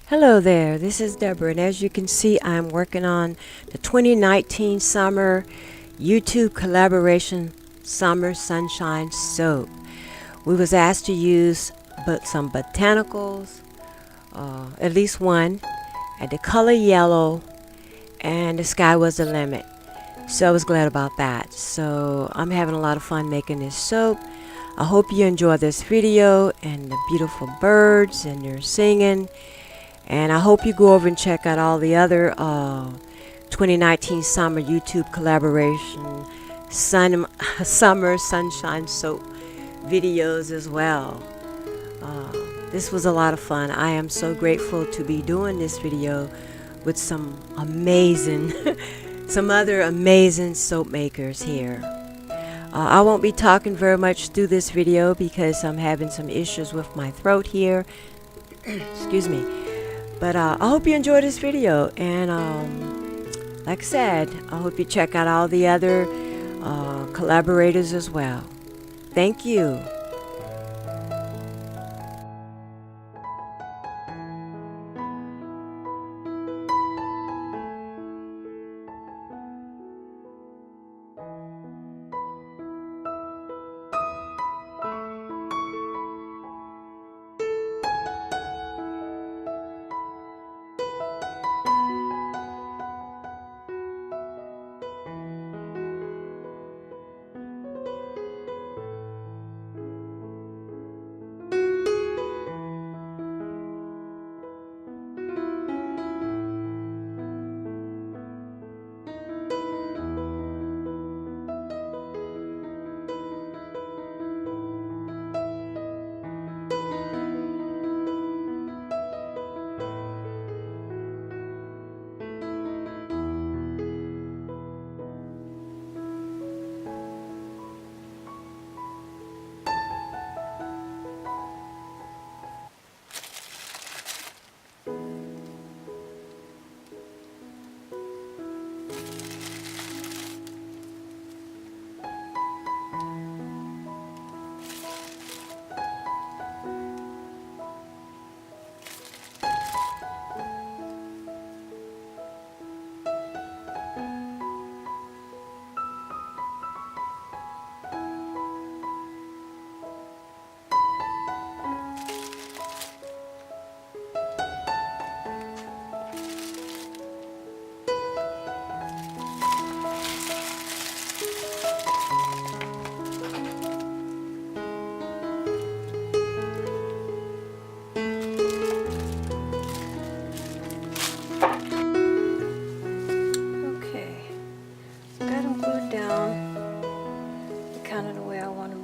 Hello there, this is Deborah, and as you can see, I'm working on the 2019 Summer YouTube Collaboration Summer Sunshine Soap. We was asked to use some botanicals, at least one, and the color yellow, and the sky was the limit. So I was glad about that. So I'm having a lot of fun making this soap. I hope you enjoy this video and the beautiful birds and their singing. And I hope you go over and check out all the other 2019 Summer YouTube Collaboration Summer Sunshine Soap videos as well. This was a lot of fun. I am so grateful to be doing this video with some other amazing soap makers here. I won't be talking very much through this video because I'm having some issues with my throat here. Excuse me. But I hope you enjoyed this video, and like I said, I hope you check out all the other collaborators as well. Thank you.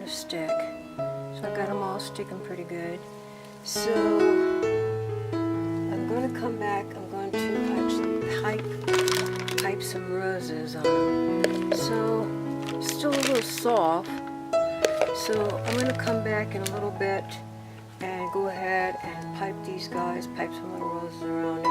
Stick. So I got them all sticking pretty good. So I'm going to come back. I'm going to actually pipe some roses on them. So it's still a little soft. So I'm going to come back in a little bit and go ahead and pipe these guys, pipe some little roses around it.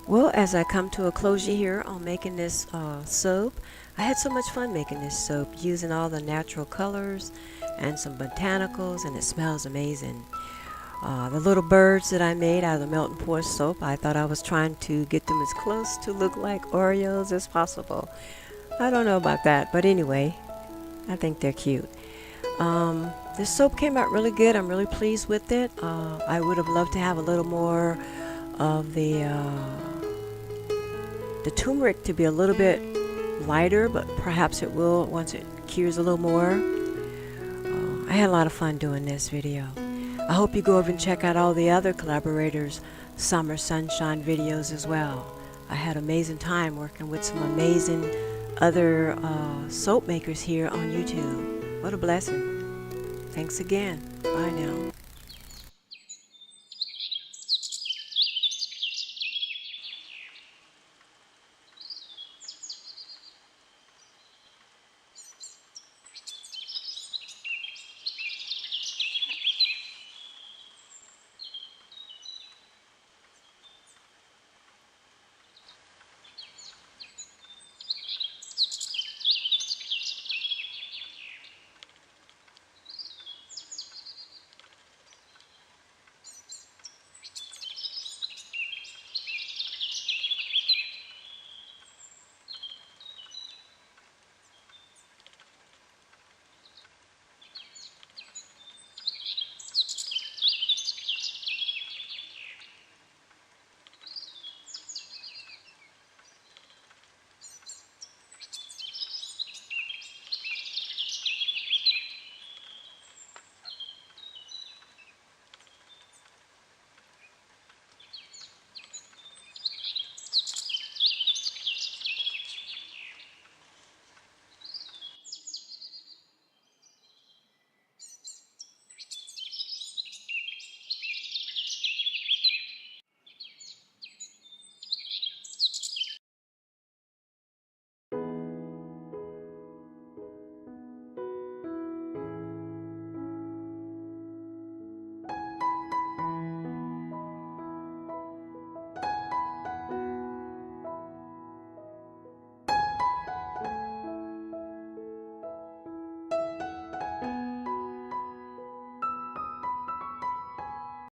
Well, as I come to a closure here on making this soap, I had so much fun making this soap using all the natural colors and some botanicals, and it smells amazing. The little birds that I made out of the melt and pour soap, I thought I was trying to get them as close to look like Oreos as possible. I don't know about that, but anyway, I think they're cute. This soap came out really good. I'm really pleased with it. I would have loved to have a little more of the turmeric to be a little bit lighter, but perhaps it will once it cures a little more. I had a lot of fun doing this video. I hope you go over and check out all the other collaborators' summer sunshine videos as well. I had an amazing time working with some amazing other soap makers here on YouTube. What a blessing. Thanks again. Bye now.